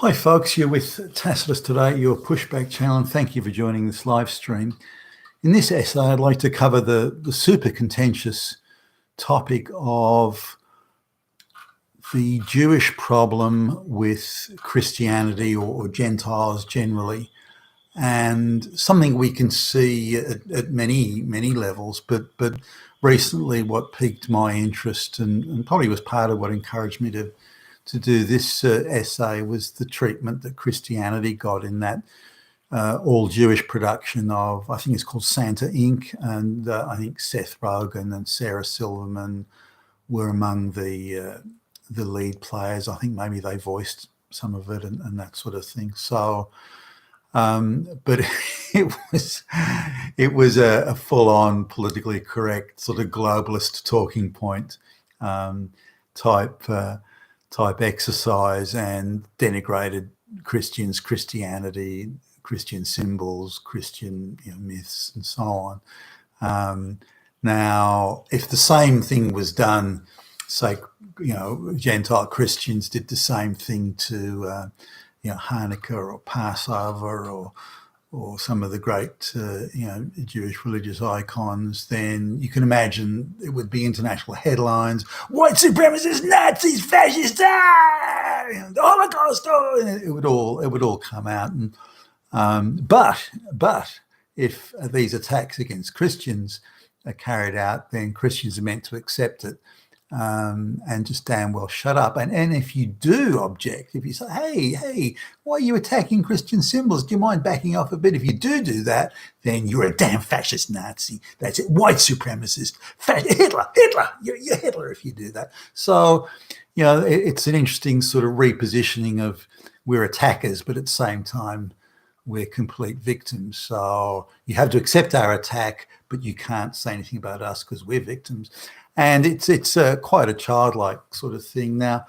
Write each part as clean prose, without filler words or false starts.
Hi folks, you're with Tacitus today, your pushback channel, and thank you for joining this live stream. In this essay, I'd like to cover the super contentious topic of the Jewish problem with Christianity or Gentiles generally, and something we can see at many levels, but recently what piqued my interest and probably was part of what encouraged me to do this essay was the treatment that Christianity got in that all-Jewish production of, I think it's called Santa Inc., and I think Seth Rogen and Sarah Silverman were among the lead players. I think maybe they voiced some of it and that sort of thing. So, but it was a full-on politically correct sort of globalist talking point type exercise, and denigrated Christians, Christianity, Christian symbols, Christian myths, and so on. Now, if the same thing was done, say, Gentile Christians did the same thing to, Hannukkah or Passover or some of the great, Jewish religious icons, then you can imagine it would be international headlines: white supremacists, Nazis, fascists, the Holocaust. It would all come out. And but if these attacks against Christians are carried out, then Christians are meant to accept it. And just damn well shut up. And if you do object, if you say, hey, why are you attacking Christian symbols? Do you mind backing off a bit? If you do that, then you're a damn fascist Nazi. That's it. White supremacist. Hitler. You're Hitler if you do that. So, it's an interesting sort of repositioning of we're attackers, but at the same time, we're complete victims. So you have to accept our attack, but you can't say anything about us because we're victims. And it's quite a childlike sort of thing. Now,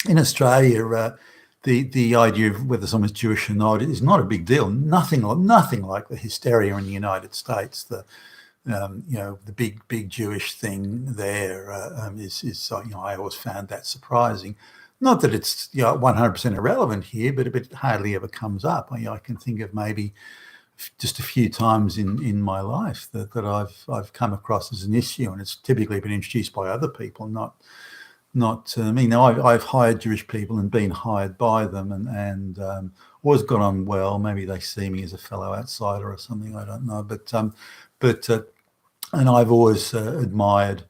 in Australia, the idea of whether someone's Jewish or not is not a big deal. Nothing like the hysteria in the United States. The big Jewish thing there is I always found that surprising. Not that it's 100% irrelevant here, but it hardly ever comes up. I can think of maybe just a few times in my life that I've come across as an issue, and it's typically been introduced by other people, not me. Now, I've hired Jewish people and been hired by them, and always got on well. Maybe they see me as a fellow outsider or something. I don't know, but and I've always admired.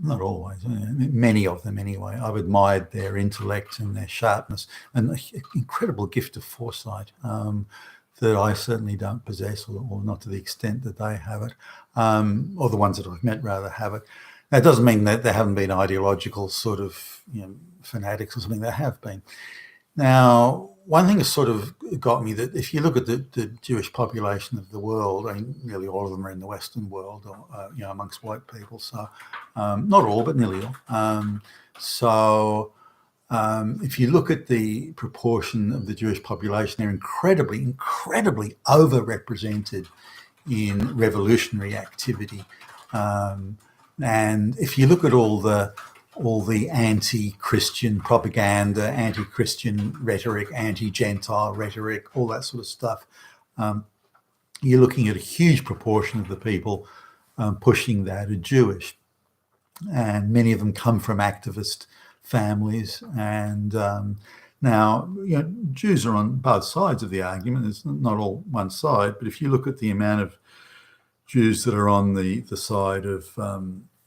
Not always, many of them anyway. I've admired their intellect and their sharpness and the incredible gift of foresight that I certainly don't possess, or not to the extent that they have it, or the ones that I've met rather have it. That doesn't mean that there haven't been ideological sort of fanatics or something. There have been. Now, one thing has sort of got me that if you look at the Jewish population of the world, I mean, nearly all of them are in the Western world, or, amongst white people. So not all, but nearly all. If you look at the proportion of the Jewish population, they're incredibly overrepresented in revolutionary activity. And if you look at all the anti-Christian propaganda, anti-Christian rhetoric, anti-Gentile rhetoric, all that sort of stuff, you're looking at a huge proportion of the people pushing that are Jewish. And many of them come from activist families. And now, Jews are on both sides of the argument. It's not all one side, but if you look at the amount of Jews that are on the side of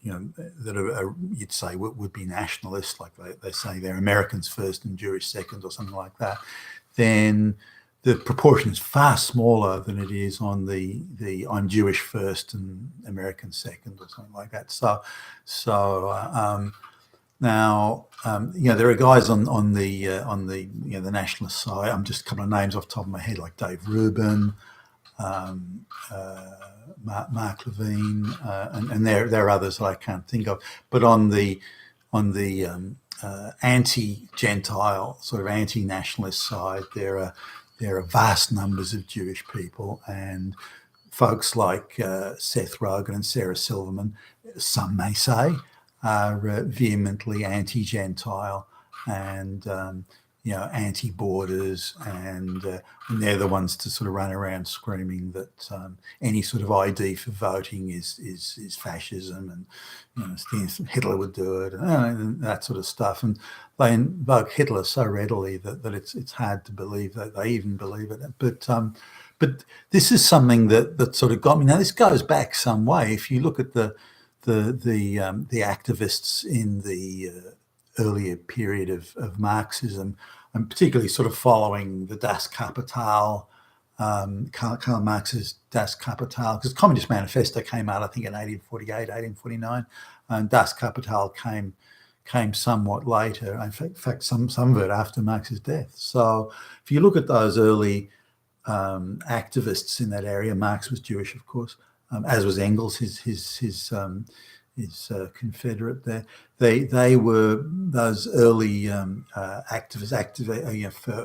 that are you'd say would be nationalists, like they say they're Americans first and Jewish second or something like that, then the proportion is far smaller than it is on the I'm Jewish first and American second or something like that. Now, there are guys on the nationalist side. I'm just a couple of names off the top of my head, like Dave Rubin, Mark Levine, and there are others that I can't think of. But on the anti-Gentile, sort of anti-nationalist side, there are vast numbers of Jewish people, and folks like Seth Rogen and Sarah Silverman, some may say, are vehemently anti-Gentile, and anti-borders, and they're the ones to sort of run around screaming that any sort of ID for voting is fascism, and Hitler would do it, and that sort of stuff. And they invoke Hitler so readily that it's hard to believe that they even believe it. But this is something that sort of got me. Now this goes back some way. If you look at the activists in the earlier period of Marxism, and particularly sort of following the Das Kapital, Karl Marx's Das Kapital, because Communist Manifesto came out, I think, in 1848, 1849, and Das Kapital came somewhat later. In fact, some of it after Marx's death. So if you look at those early activists in that area, Marx was Jewish, of course, as was Engels, his confederate there. They were those early activists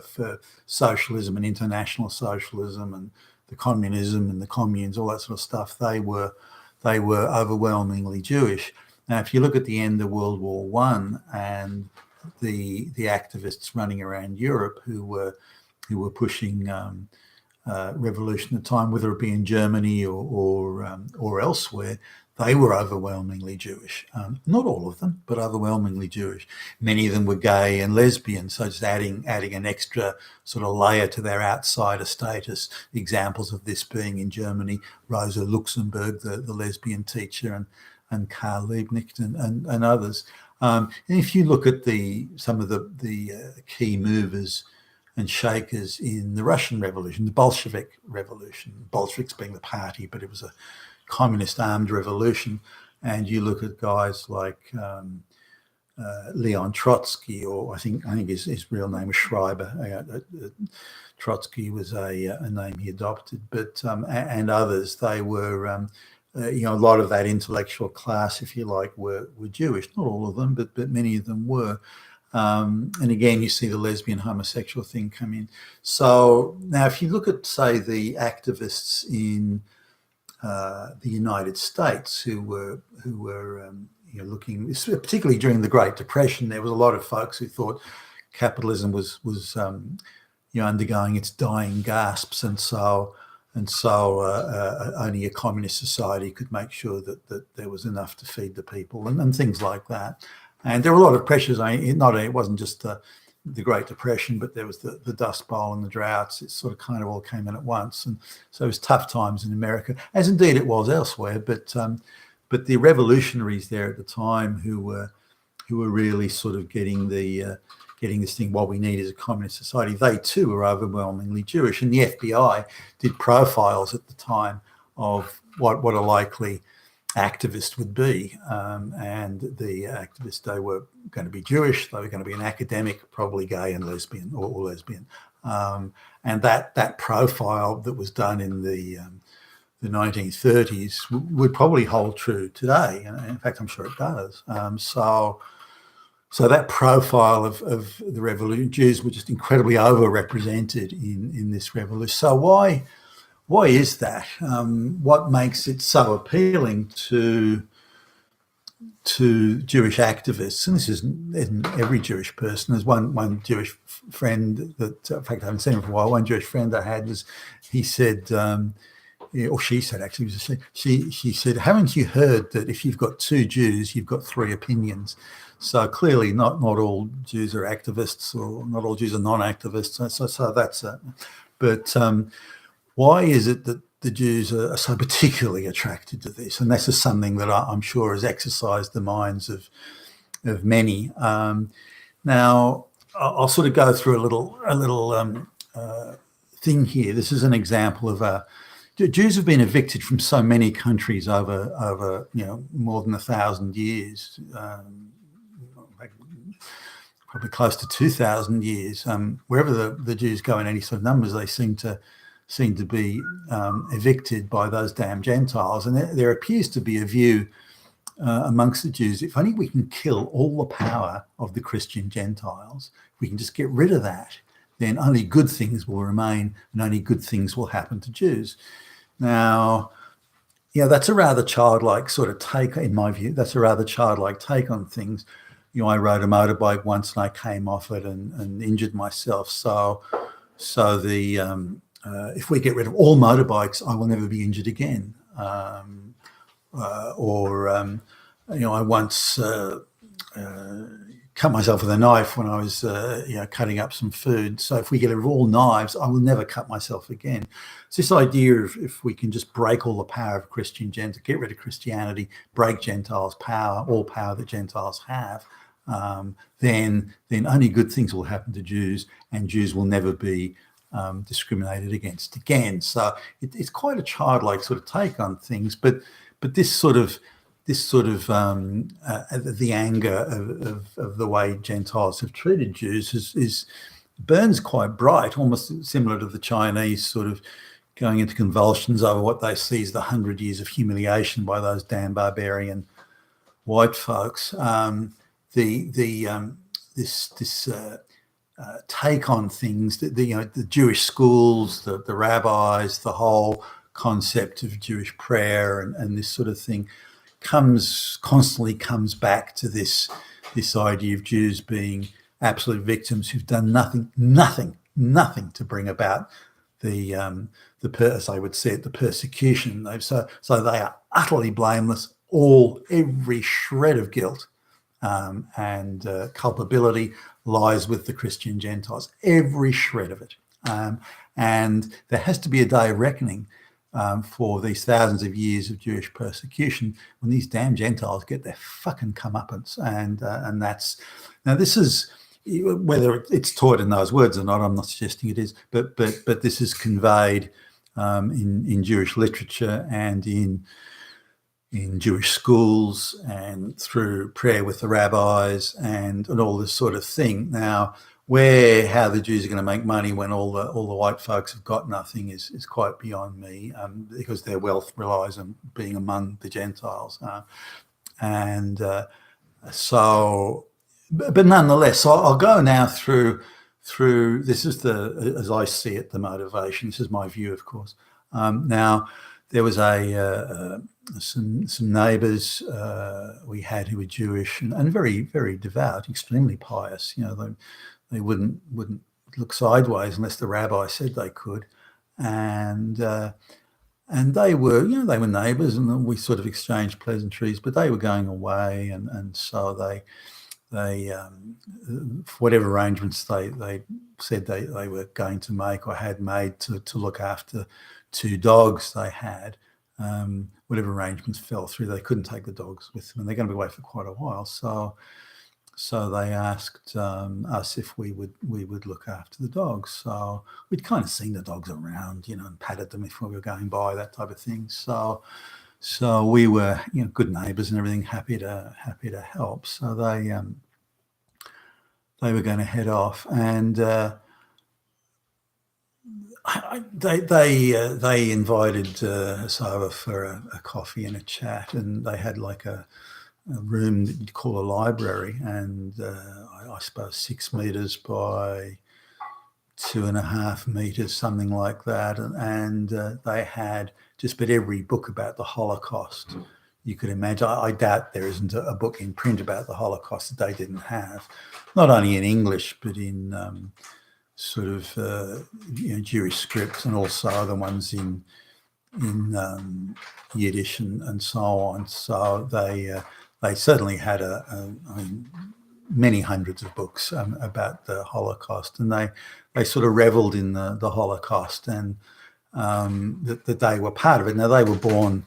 for socialism and international socialism and the communism and the communes, all that sort of stuff. They were overwhelmingly Jewish. Now, if you look at the end of World War I and the activists running around Europe who were pushing revolution at the time, whether it be in Germany or elsewhere, they were overwhelmingly Jewish. Not all of them, but overwhelmingly Jewish. Many of them were gay and lesbian, so just adding an extra sort of layer to their outsider status. Examples of this being in Germany, Rosa Luxemburg, the lesbian teacher, and Karl Liebknecht and others. And if you look at some of the key movers and shakers in the Russian Revolution, the Bolshevik Revolution, Bolsheviks being the party, but it was a communist armed revolution, and you look at guys like Leon Trotsky, or I think his real name was Schreiber. Trotsky was a name he adopted, but and others. They were a lot of that intellectual class, if you like, were Jewish. Not all of them, but many of them were. And again, you see the lesbian homosexual thing come in. So now, if you look at, say, the activists in the United States who were looking, particularly during the Great Depression, there was a lot of folks who thought capitalism was undergoing its dying gasps, and so only a communist society could make sure that there was enough to feed the people, and things like that. And there were a lot of pressures. It wasn't just the Great Depression, but there was the Dust Bowl and the droughts. It sort of kind of all came in at once, and so it was tough times in America, as indeed it was elsewhere. But the revolutionaries there at the time, who were really sort of getting this thing, what we need is a communist society, they too were overwhelmingly Jewish, and the FBI did profiles at the time of what a likely activist would be, and the activists, they were going to be Jewish, they were going to be an academic, probably gay and lesbian or lesbian, and that profile that was done in the 1930s would probably hold true today. In fact, I'm sure it does. So that profile of the revolution, Jews were just incredibly overrepresented in this revolution. So why is that? What makes it so appealing to Jewish activists? And this isn't every Jewish person. There's one Jewish friend that, in fact, I haven't seen him for a while. One Jewish friend I had he said, or she said, actually, she said, haven't you heard that if you've got two Jews, you've got three opinions? So clearly, not all Jews are activists, or not all Jews are non-activists. So that's it. But why is it that the Jews are so particularly attracted to this? And this is something that I'm sure has exercised the minds of many. Now, I'll sort of go through a little thing here. This is an example of Jews have been evicted from so many countries over more than 1,000 years. Probably close to 2,000 years. Wherever the Jews go in any sort of numbers, they seem to be evicted by those damn Gentiles. And there appears to be a view amongst the Jews, if only we can kill all the power of the Christian Gentiles, if we can just get rid of that, then only good things will remain and only good things will happen to Jews. Now, that's a rather childlike sort of take, in my view. That's a rather childlike take on things. I rode a motorbike once and I came off it and injured myself. So if we get rid of all motorbikes, I will never be injured again. I once cut myself with a knife when I was cutting up some food. So if we get rid of all knives, I will never cut myself again. It's this idea of if we can just break all the power of Christian Gentiles, get rid of Christianity, break Gentiles' power, all power that Gentiles have, then only good things will happen to Jews, and Jews will never be discriminated against again. So it's quite a childlike sort of take on things, but this sort of the anger of the way Gentiles have treated Jews burns quite bright, almost similar to the Chinese sort of going into convulsions over what they see as the 100 years of humiliation by those damn barbarian white folks. This take on things, the Jewish schools, the rabbis, the whole concept of Jewish prayer and this sort of thing constantly comes back to this idea of Jews being absolute victims who've done nothing to bring about as I would say it, the persecution. So they are utterly blameless. Every shred of guilt and culpability lies with the Christian Gentiles, every shred of it. And there has to be a day of reckoning for these thousands of years of Jewish persecution when these damn Gentiles get their fucking comeuppance. And that's, now this is, whether it's taught in those words or not, I'm not suggesting it is, but this is conveyed in Jewish literature and in Jewish schools and through prayer with the rabbis and all this sort of thing. Now, how the Jews are going to make money when all the white folks have got nothing is quite beyond me, because their wealth relies on being among the Gentiles. But nonetheless, so I'll go now through. This is as I see it, the motivation. This is my view, of course. Now, there was some neighbours we had who were Jewish and very, very devout, extremely pious. They wouldn't look sideways unless the rabbi said they could, and they were neighbours, and we sort of exchanged pleasantries. But they were going away, and so they for whatever arrangements they said they were going to make or had made to look after two dogs they had. Whatever arrangements fell through, they couldn't take the dogs with them, and they're going to be away for quite a while. So they asked us if we would look after the dogs. So we'd kind of seen the dogs around, and patted them if we were going by, that type of thing. So we were, good neighbours and everything, happy to help. So they were going to head off, and they invited us over for a coffee and a chat, and they had like a room that you'd call a library, and I suppose 6 meters by 2.5 meters, something like that. And they had just about every book about the Holocaust you could imagine. I doubt there isn't a book in print about the Holocaust that they didn't have, not only in English, but in Jewish scripts, and also other ones in Yiddish and so on. So they certainly had many hundreds of books about the Holocaust, and they sort of reveled in the Holocaust, and that they were part of it. Now, they were born,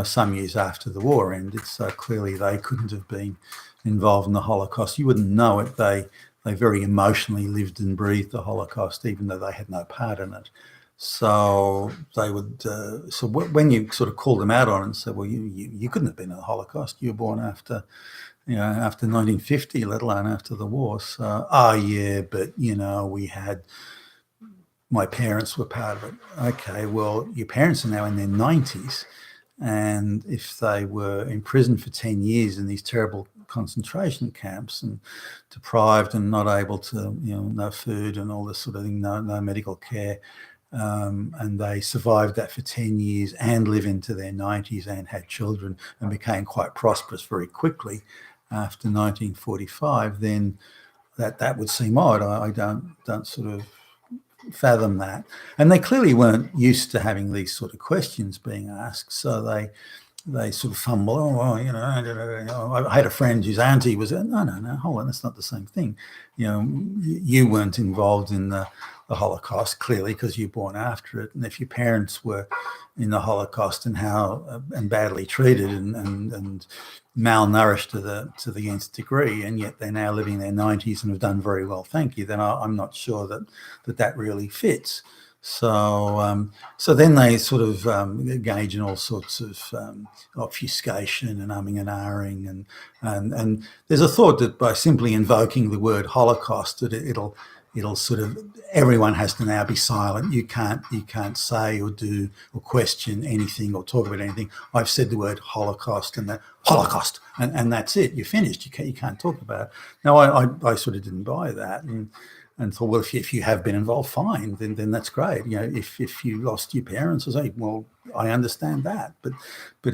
some years after the war ended, so clearly they couldn't have been involved in the Holocaust. You wouldn't know it. They very emotionally lived and breathed the Holocaust, even though they had no part in it. So they would. So when you sort of called them out on it and said, "Well, you couldn't have been in the Holocaust. You were born after 1950, let alone after the war." So, yeah, but we had. My parents were part of it. Okay, well, your parents are now in their 90s, and if they were in prison for 10 years in these terrible concentration camps and deprived and not able to, no food and all this sort of thing, no medical care, and they survived that for 10 years and live into their 90s and had children and became quite prosperous very quickly, after 1945, then that would seem odd. I don't sort of fathom that. And they clearly weren't used to having these sort of questions being asked, so they sort of fumble. Oh, well, I had a friend whose auntie was. No, hold on, that's not the same thing. You weren't involved in the Holocaust, clearly, because you were born after it. And if your parents were in the Holocaust and badly treated and malnourished to the nth degree, and yet they're now living their 90s and have done very well, thank you, then I'm not sure that really fits. So then they sort of engage in all sorts of obfuscation and umming and ahhing, and there's a thought that by simply invoking the word Holocaust, that it'll sort of, everyone has to now be silent. You can't say or do or question anything or talk about anything. I've said the word Holocaust and the Holocaust, and that's it. You're finished. You can't talk about it. Now I sort of didn't buy that, and thought, well, if you have been involved, fine, then that's great. If you lost your parents, I say, well, I understand that, but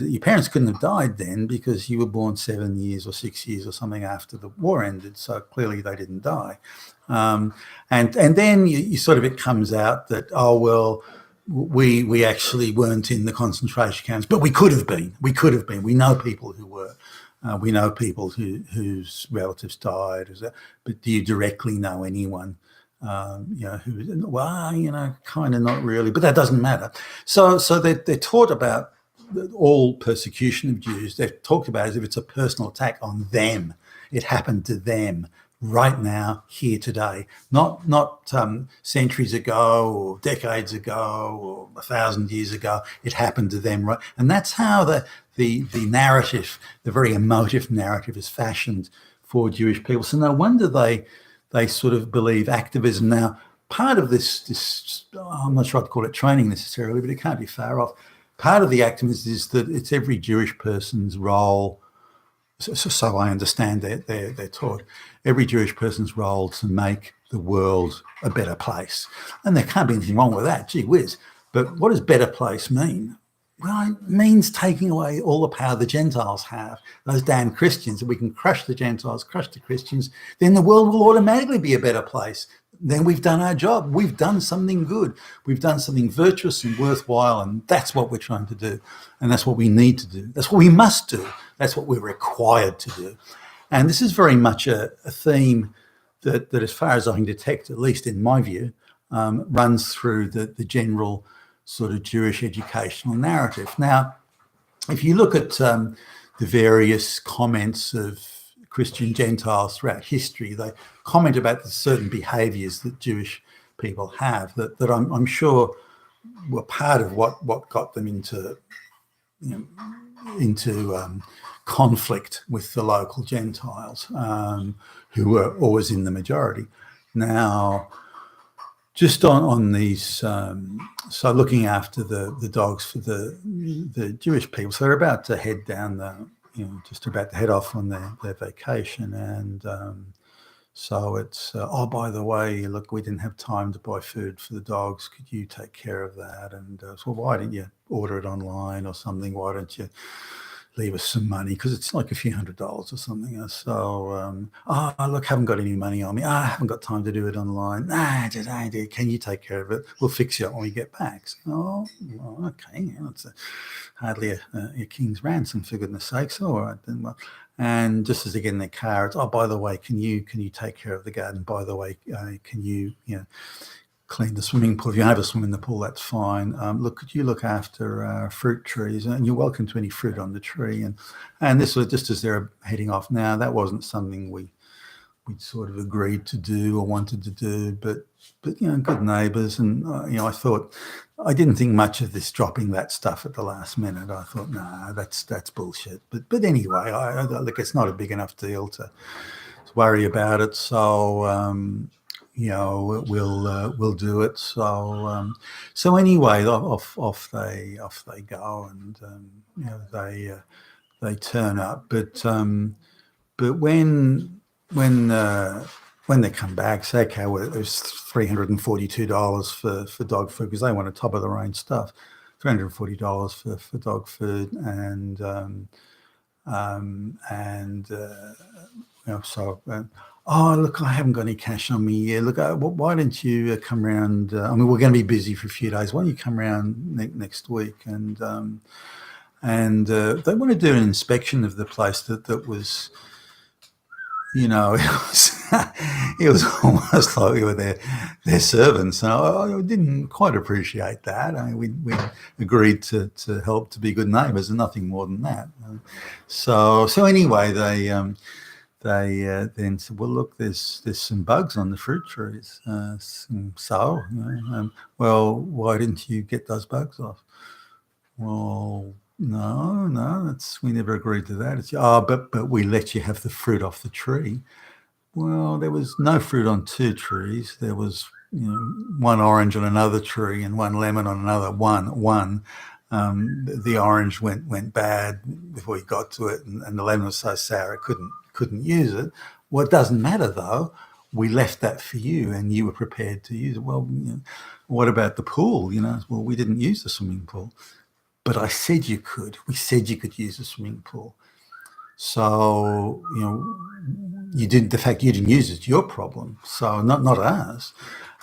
your parents couldn't have died then because you were born 7 years or 6 years or something after the war ended, so clearly they didn't die. And then you sort of, it comes out that, oh, well, we actually weren't in the concentration camps, but we could have been. We know people who were. We know people whose relatives died. But do you directly know anyone? Who? Well, kind of not really. But that doesn't matter. So they're taught about all persecution of Jews. They're talked about as if it's a personal attack on them. It happened to them right now, here, today. Not centuries ago or decades ago or 1,000 years ago. It happened to them, right? And that's how the narrative, the very emotive narrative, is fashioned for Jewish people. So no wonder they sort of believe activism. Now, part of this I'm not sure I'd call it training necessarily, but it can't be far off. Part of the activism is that it's every Jewish person's role. So I understand they're taught every Jewish person's role to make the world a better place, and there can't be anything wrong with that. Gee whiz! But what does better place mean? Well, it means taking away all the power the Gentiles have, those damn Christians. If we can crush the Gentiles, crush the Christians, then the world will automatically be a better place. Then we've done our job. We've done something good. We've done something virtuous and worthwhile, and that's what we're trying to do. And that's what we need to do. That's what we must do. That's what we're required to do. And this is very much a theme that as far as I can detect, at least in my view, runs through the general sort of Jewish educational narrative. Now, if you look at the various comments of Christian Gentiles throughout history, they comment about the certain behaviours that Jewish people have that I'm sure were part of what got them into conflict with the local Gentiles, who were always in the majority. Now, just on these, so looking after the dogs for the Jewish people, so they're about to head down just about to head off on their vacation, and so it's, oh, by the way, look, we didn't have time to buy food for the dogs. Could you take care of that? And so why don't you order it online or something? Why don't you leave us some money? Because it's like a few $100s or something. So, look, haven't got any money on me. I haven't got time to do it online. Can you take care of it? We'll fix you up when we get back. So, oh, well, okay. It's hardly a king's ransom, for goodness sakes. All right, then. Well, and just as they get in their car, it's, oh, by the way, can you take care of the garden? By the way, can you clean the swimming pool? If you have a swim in the pool, that's fine. Look, could you look after fruit trees? And you're welcome to any fruit on the tree. And this was just as they're heading off. Now, that wasn't something we'd sort of agreed to do or wanted to do, but good neighbours. And I thought, I didn't think much of this dropping that stuff at the last minute. I thought, nah, that's bullshit. But anyway, look, it's not a big enough deal to worry about it. So we'll do it. So anyway, off they go, and they turn up. But when they come back, say, okay, well, it was $342 for dog food, because they want to top of their own stuff. $340 for dog food, and And so, oh, look, I haven't got any cash on me. Yeah, look, why don't you come around? I mean, we're going to be busy for a few days. Why don't you come around next week? And they want to do an inspection of the place that was, it was almost like we were their servants. And I didn't quite appreciate that. I mean, we agreed to help, to be good neighbours, and nothing more than that. So anyway, they then said, well, look, there's some bugs on the fruit trees. Well, why didn't you get those bugs off? Well, no, we never agreed to that. It's, but we let you have the fruit off the tree. Well, there was no fruit on two trees. There was, one orange on another tree and one lemon on another. One. The orange went bad before you got to it, and the lemon was so sour it couldn't use it. Well, it doesn't matter though. We left that for you, and you were prepared to use it. Well, what about the pool? Well, we didn't use the swimming pool, but I said you could. We said you could use the swimming pool. So you didn't. The fact you didn't use it's your problem. So not ours.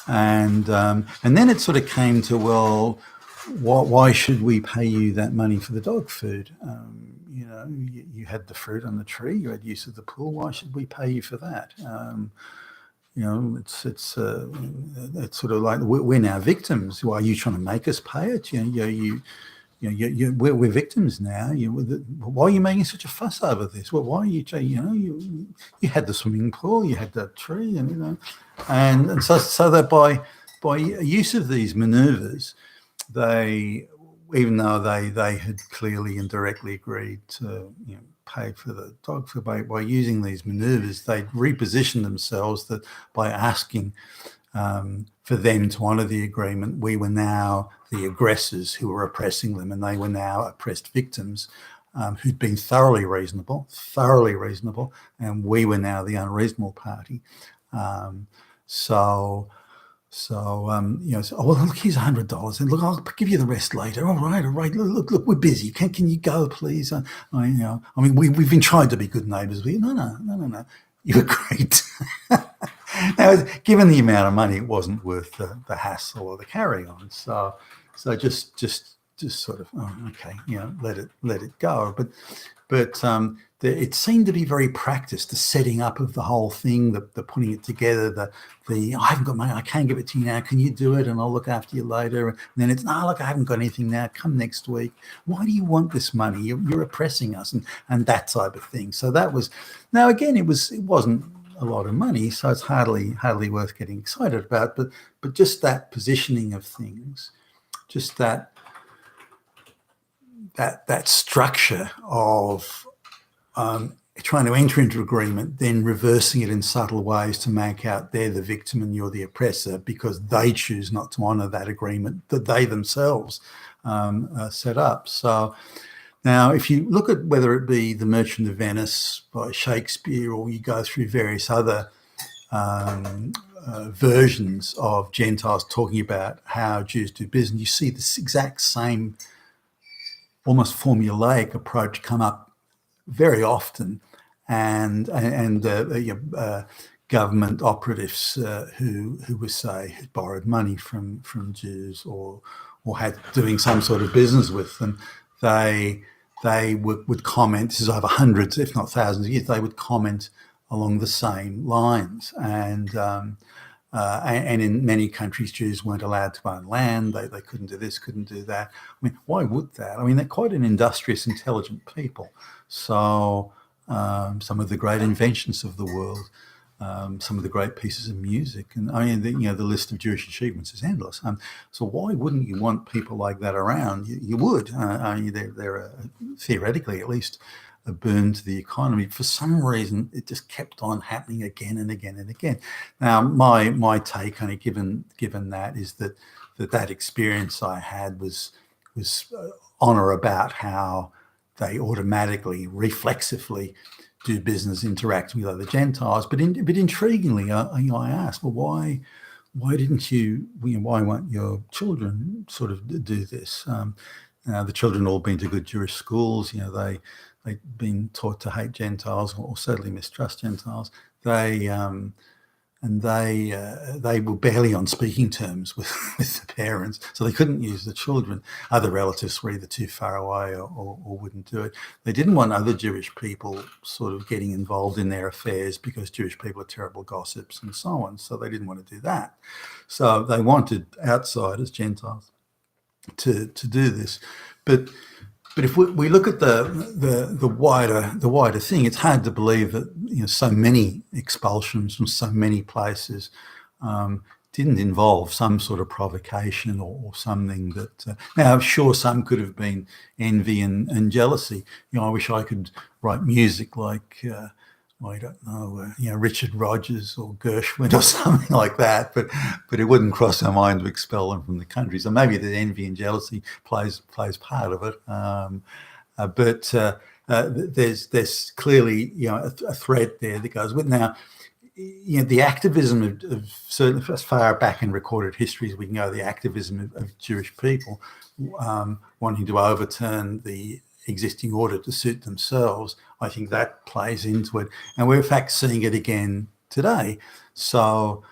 And then it sort of came to, well, why should we pay you that money for the dog food? You had the fruit on the tree, you had use of the pool. Why should we pay you for that? It's sort of like we're now victims. Why are you trying to make us pay it? We're victims now. Why are you making such a fuss over this? Well, why are you? You had the swimming pool, you had that tree, and so that by use of these manoeuvres, they, even though they had clearly and directly agreed to pay for the dog food, by using these manoeuvres, they repositioned themselves that by asking for them to honour the agreement, we were now the aggressors who were oppressing them, and they were now oppressed victims who'd been thoroughly reasonable, and we were now the unreasonable party. So, well, look, here's $100, and look, I'll give you the rest later. All right. Look, we're busy. Can you go, please? We've been trying to be good neighbours. No. You agreed. Now, given the amount of money, it wasn't worth the hassle or the carry on. So just sort of, okay, let it go. But it seemed to be very practiced, the setting up of the whole thing, the putting it together, I haven't got money, I can't give it to you now, can you do it, and I'll look after you later. And then it's, no, look, I haven't got anything now, come next week. Why do you want this money? You're oppressing us, and that type of thing. So that was, now again, it wasn't a lot of money, so it's hardly worth getting excited about, but just that positioning of things, just that structure of trying to enter into agreement, then reversing it in subtle ways to make out they're the victim and you're the oppressor because they choose not to honour that agreement that they themselves set up. So now, if you look at whether it be The Merchant of Venice by Shakespeare, or you go through various other versions of Gentiles talking about how Jews do business, you see this exact same almost formulaic approach come up very often, and government operatives who would say had borrowed money from Jews or had doing some sort of business with them, they would comment. This is over hundreds, if not thousands of years. They would comment along the same lines, and in many countries, Jews weren't allowed to own land. They couldn't do this, couldn't do that. I mean, why would that? I mean, they're quite an industrious, intelligent people. So some of the great inventions of the world, some of the great pieces of music, and the list of Jewish achievements is endless. So why wouldn't you want people like that around? You would. They're theoretically, at least, a boon to the economy. For some reason, it just kept on happening again and again and again. Now, my take on it, given that, is that experience I had was on or about how they automatically, reflexively do business interacting with other Gentiles. But intriguingly, I asked, well, why didn't you? Why won't your children sort of do this? The children all been to good Jewish schools. they'd been taught to hate Gentiles or certainly mistrust Gentiles. They were barely on speaking terms with the parents, so they couldn't use the children. Other relatives were either too far away or wouldn't do it. They didn't want other Jewish people sort of getting involved in their affairs because Jewish people are terrible gossips and so on, so they didn't want to do that. So they wanted outsiders, Gentiles, to do this. But if we look at the wider thing, it's hard to believe that so many expulsions from so many places didn't involve some sort of provocation or something that. Now, I'm sure some could have been envy and jealousy. I wish I could write music like. I don't know, Richard Rodgers or Gershwin or something like that, but it wouldn't cross our mind to expel them from the country. So maybe the envy and jealousy plays part of it. But there's clearly a thread there that goes with. Now, the activism of certainly as far back in recorded history as we can go, the activism of Jewish people wanting to overturn the existing order to suit themselves, I think that plays into it, and we're in fact seeing it again today. So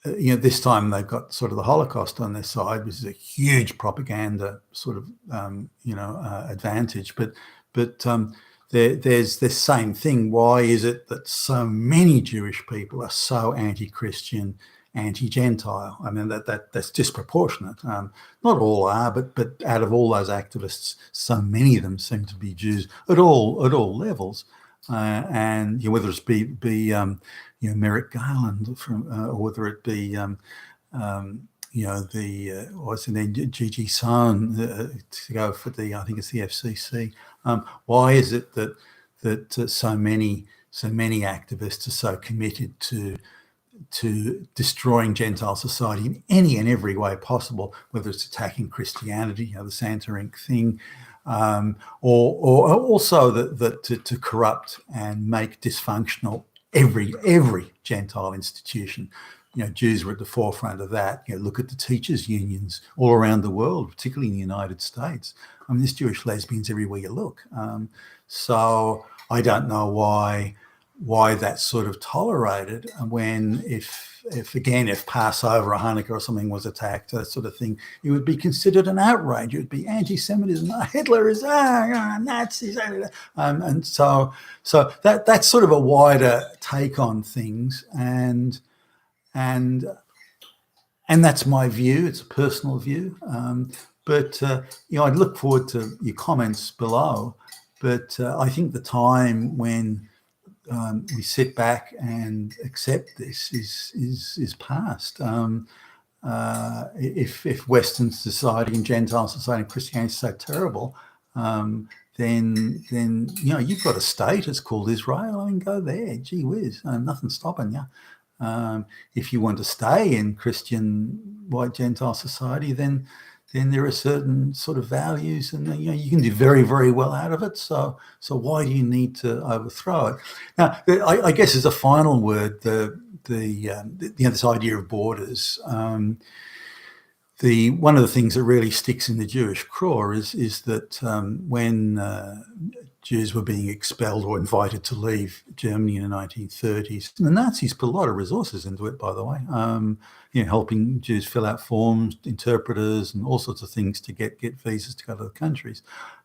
this time they've got sort of the Holocaust on their side, which is a huge propaganda sort of advantage. But there's this same thing. Why is it that so many Jewish people are so anti-Christian, anti-Gentile? I mean, that's disproportionate. Not all are, but out of all those activists, so many of them seem to be Jews at all levels. And whether it's be Merrick Garland or whether it be what's the name, Gigi Sohn to go for I think it's the FCC. Why is it that so many activists are so committed to destroying Gentile society in any and every way possible, whether it's attacking Christianity, the Santa Inc. thing, or also that to corrupt and make dysfunctional every Gentile institution. Jews were at the forefront of that. Look at the teachers' unions all around the world, particularly in the United States. I mean, there's Jewish lesbians everywhere you look. So I don't know why that's sort of tolerated when if Passover or Hannukkah or something was attacked, that sort of thing, it would be considered an outrage. It would be anti-Semitism. Hitler is Nazis, and so that's sort of a wider take on things, and that's my view. It's a personal view, but I'd look forward to your comments below. But I think the time when we sit back and accept this is past. If Western society and Gentile society and Christianity is so terrible, then you've got a state. It's called Israel. I mean, go there. Gee whiz, nothing's stopping you. If you want to stay in Christian white Gentile society, then there are certain sort of values, and you can do very, very well out of it. So why do you need to overthrow it? Now, I guess as a final word, this idea of borders. One of the things that really sticks in the Jewish craw is that when Jews were being expelled or invited to leave Germany in the 1930s, the Nazis put a lot of resources into it, by the way, helping Jews fill out forms, interpreters, and all sorts of things to get visas to go to the countries.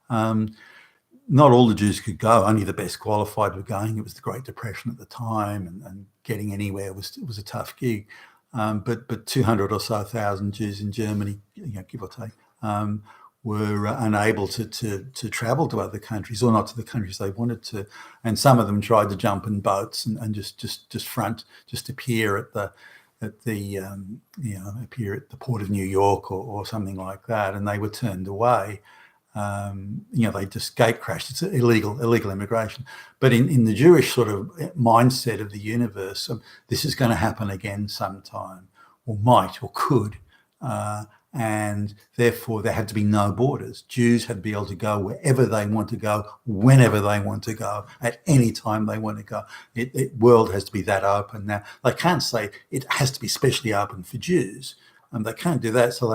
Not all the Jews could go. Only the best qualified were going. It was the Great Depression at the time, and getting anywhere was a tough gig. But 200 or so thousand Jews in Germany, give or take, were unable to travel to other countries, or not to the countries they wanted to, and some of them tried to jump in boats and just appear at the port of New York or something like that, and they were turned away. They just gate crashed. It's illegal immigration. But in the Jewish sort of mindset of the universe, this is going to happen again sometime, or might, or could. And therefore there had to be no borders. Jews had to be able to go wherever they want to go, whenever they want to go, at any time they want to go. The world has to be that open. Now, they can't say it has to be specially open for Jews. They can't do that, so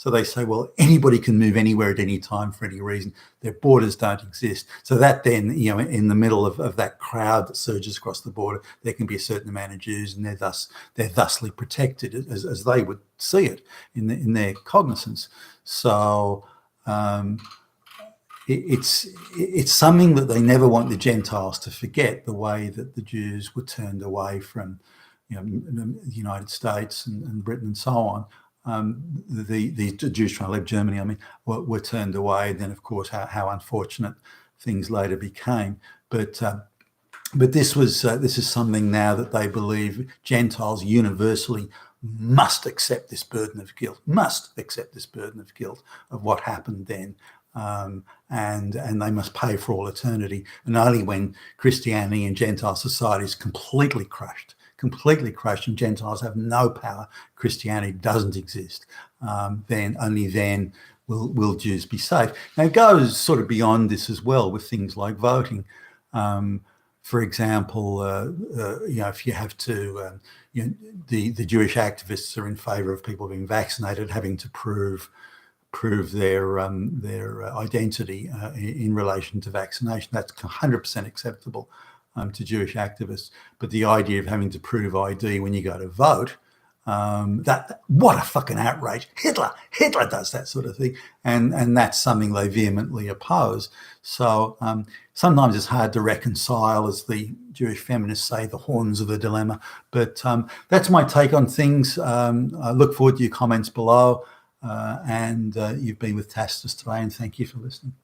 they say, well, anybody can move anywhere at any time for any reason. Their borders don't exist. So that then, in the middle of that crowd that surges across the border, there can be a certain amount of Jews, and they're thusly protected, as they would see it in their cognizance. So it's something that they never want the Gentiles to forget, the way that the Jews were turned away from the United States and Britain and so on. The Jews trying to leave Germany, I mean, were turned away. And then, of course, how unfortunate things later became. But this is something now that they believe Gentiles universally must accept this burden of guilt, of what happened then. And they must pay for all eternity. And only when Christianity and Gentile society is completely crushed, and Gentiles have no power, Christianity doesn't exist, then only then will Jews be safe. Now, it goes sort of beyond this as well with things like voting. For example, if you have to, the Jewish activists are in favour of people being vaccinated, having to prove their identity in relation to vaccination. That's 100% acceptable to Jewish activists. But the idea of having to prove ID when you go to vote, what a fucking outrage. Hitler does that sort of thing. And that's something they vehemently oppose. So sometimes it's hard to reconcile, as the Jewish feminists say, the horns of the dilemma. But that's my take on things. I look forward to your comments below. And you've been with Tacitus today, and thank you for listening.